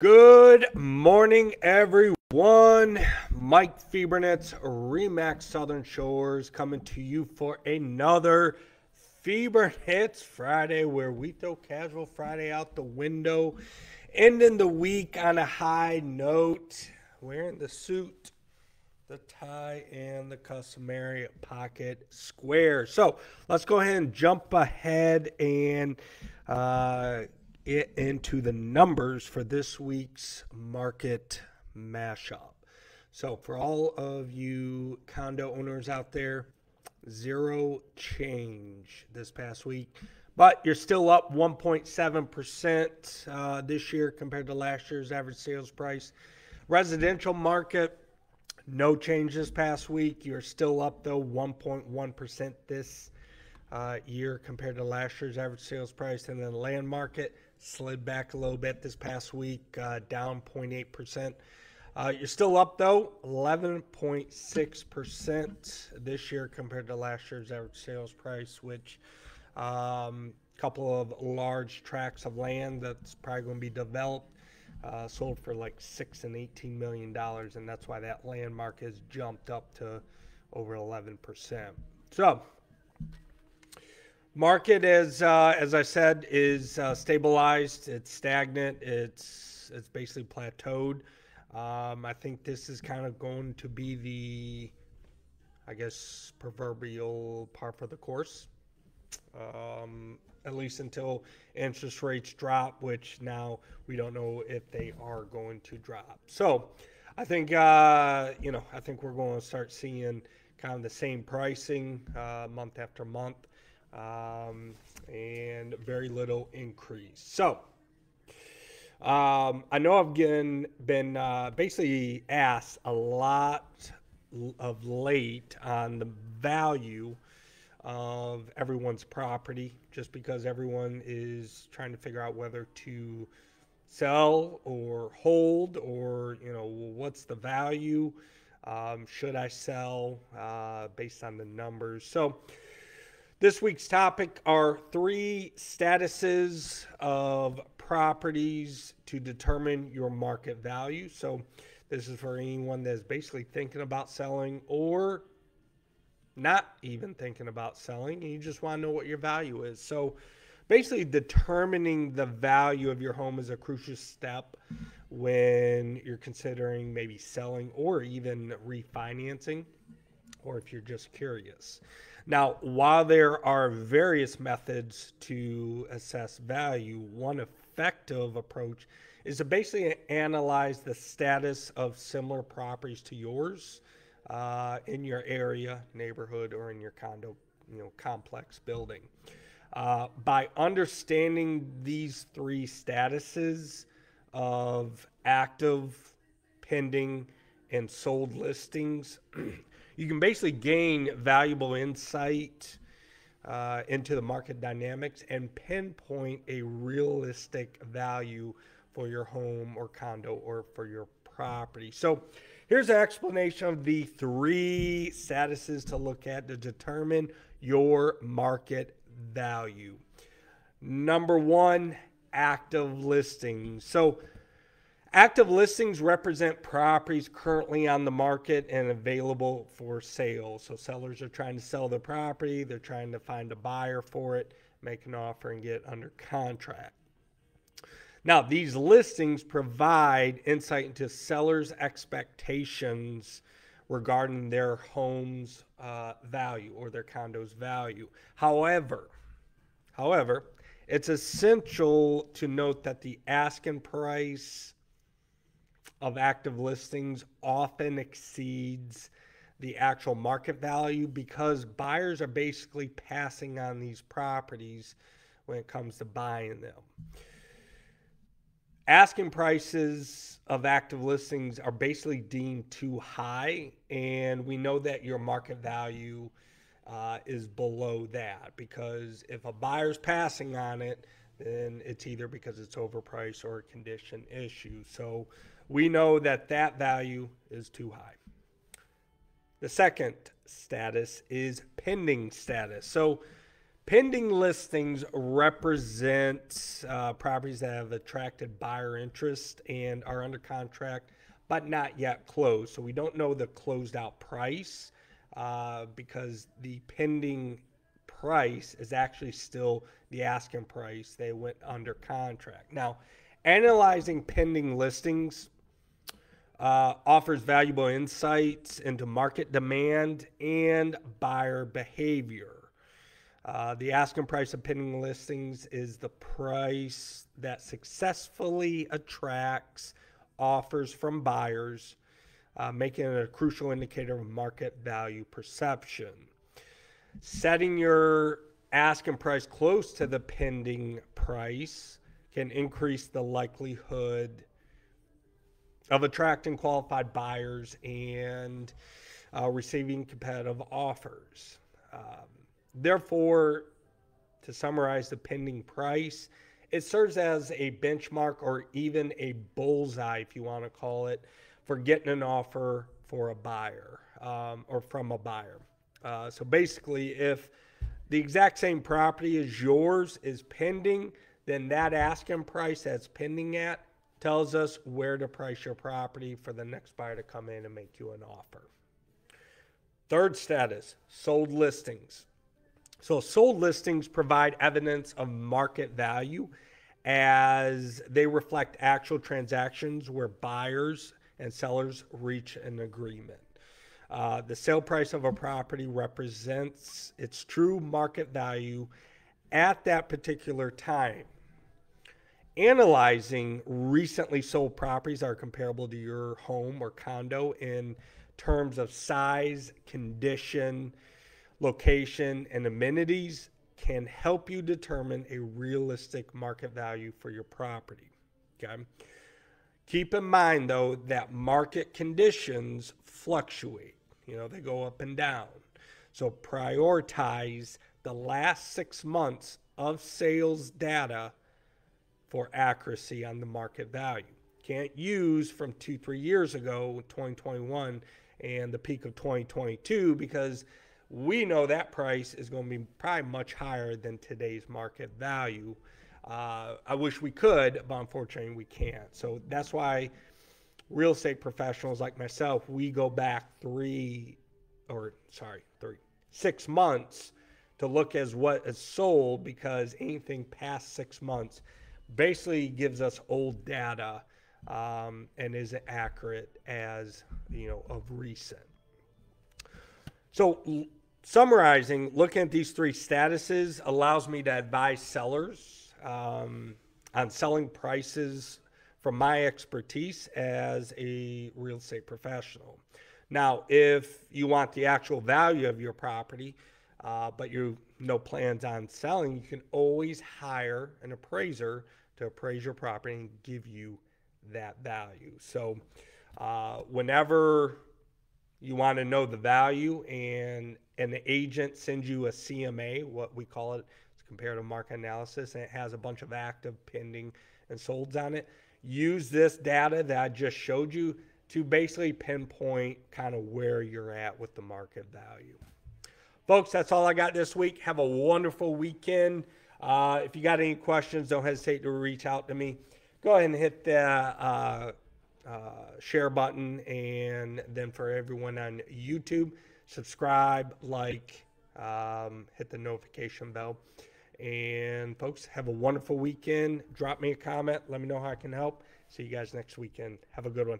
Good morning, everyone. Mike Fiebernitz, Remax Southern Shores, coming to you for another Fiebernitz Friday, where we throw Casual Friday out the window, ending the week on a high note, wearing the suit, the tie, and the customary pocket square. So let's go ahead and jump ahead and into the numbers for this week's market mashup. So for all of you condo owners out there, zero change this past week, but you're still up 1.7% this year compared to last year's average sales price. Residential market, no change this past week. You're still up, though, 1.1% this year compared to last year's average sales price. And then the land market slid back a little bit this past week, down 0.8%. You're still up, though, 11.6% this year compared to last year's average sales price, which a couple of large tracts of land that's probably going to be developed sold for like $6 and $18 million, and that's why that land market has jumped up to over 11%. So, market is, as I said, is stabilized. It's stagnant. It's basically plateaued. I think this is kind of going to be the, I guess, proverbial par for the course. At least until interest rates drop, which now we don't know if they are going to drop. So I think, I think we're going to start seeing kind of the same pricing month after month, and very little increase. So I know I've been basically asked a lot of late on the value of everyone's property, just because everyone is trying to figure out whether to sell or hold, or what's the value, should I sell, based on the numbers. So this week's topic are 3 statuses of properties to determine your market value. So this is for anyone that's basically thinking about selling or not even thinking about selling, and you just want to know what your value is. So basically determining the value of your home is a crucial step when you're considering maybe selling or even refinancing, or if you're just curious. Now, while there are various methods to assess value, one effective approach is to basically analyze the status of similar properties to yours in your area, neighborhood, or in your condo, complex building. By understanding these 3 statuses of active, pending, and sold listings, you can basically gain valuable insight into the market dynamics and pinpoint a realistic value for your home or condo or for your property. So here's an explanation of the 3 statuses to look at to determine your market value. Number 1, active listings. So active listings represent properties currently on the market and available for sale. So sellers are trying to sell their property. They're trying to find a buyer for it, make an offer, and get under contract. Now, these listings provide insight into sellers' expectations regarding their home's value or their condo's value. However, it's essential to note that the asking price of active listings often exceeds the actual market value, because buyers are basically passing on these properties when it comes to buying them. Asking prices of active listings are basically deemed too high, and we know that your market value is below that, because if a buyer's passing on it, then it's either because it's overpriced or a condition issue. So we know that that value is too high. The second status is pending status. So Pending listings represent properties that have attracted buyer interest and are under contract, but not yet closed. So we don't know the closed out price because the pending price is actually still the asking price. They went under contract. Now, analyzing pending listings offers valuable insights into market demand and buyer behavior. The asking price of pending listings is the price that successfully attracts offers from buyers, making it a crucial indicator of market value perception. Setting your asking price close to the pending price can increase the likelihood of attracting qualified buyers and receiving competitive offers. Therefore, to summarize the pending price, it serves as a benchmark or even a bullseye, if you want to call it, for getting an offer for a buyer or from a buyer. So basically, if the exact same property as yours is pending, then that asking price that's pending at tells us where to price your property for the next buyer to come in and make you an offer. Third status, sold listings. So sold listings provide evidence of market value as they reflect actual transactions where buyers and sellers reach an agreement. The sale price of a property represents its true market value at that particular time. Analyzing recently sold properties are comparable to your home or condo in terms of size, condition, location, and amenities can help you determine a realistic market value for your property. Okay. Keep in mind, though, that market conditions fluctuate. They go up and down. So prioritize the last 6 months of sales data for accuracy on the market value. Can't use from 2-3 years ago, 2021, and the peak of 2022, because we know that price is going to be probably much higher than today's market value. I wish we could, but unfortunately we can't. So that's why real estate professionals like myself, we go back 6 months to look as what is sold, because anything past 6 months basically gives us old data and isn't accurate as of recent. So summarizing, looking at these three statuses allows me to advise sellers on selling prices from my expertise as a real estate professional. Now, if you want the actual value of your property, but you no plans on selling, you can always hire an appraiser to appraise your property and give you that value. So whenever you want to know the value and the agent sends you a CMA, what we call it, it's comparative market analysis, and it has a bunch of active, pending, and solds on it, use this data that I just showed you to basically pinpoint kind of where you're at with the market value. Folks, that's all I got this week. Have a wonderful weekend. If you got any questions, don't hesitate to reach out to me. Go ahead and hit the share button, and then for everyone on YouTube, subscribe, like, hit the notification bell. And folks, have a wonderful weekend. Drop me a comment. Let me know how I can help. See you guys next weekend. Have a good one.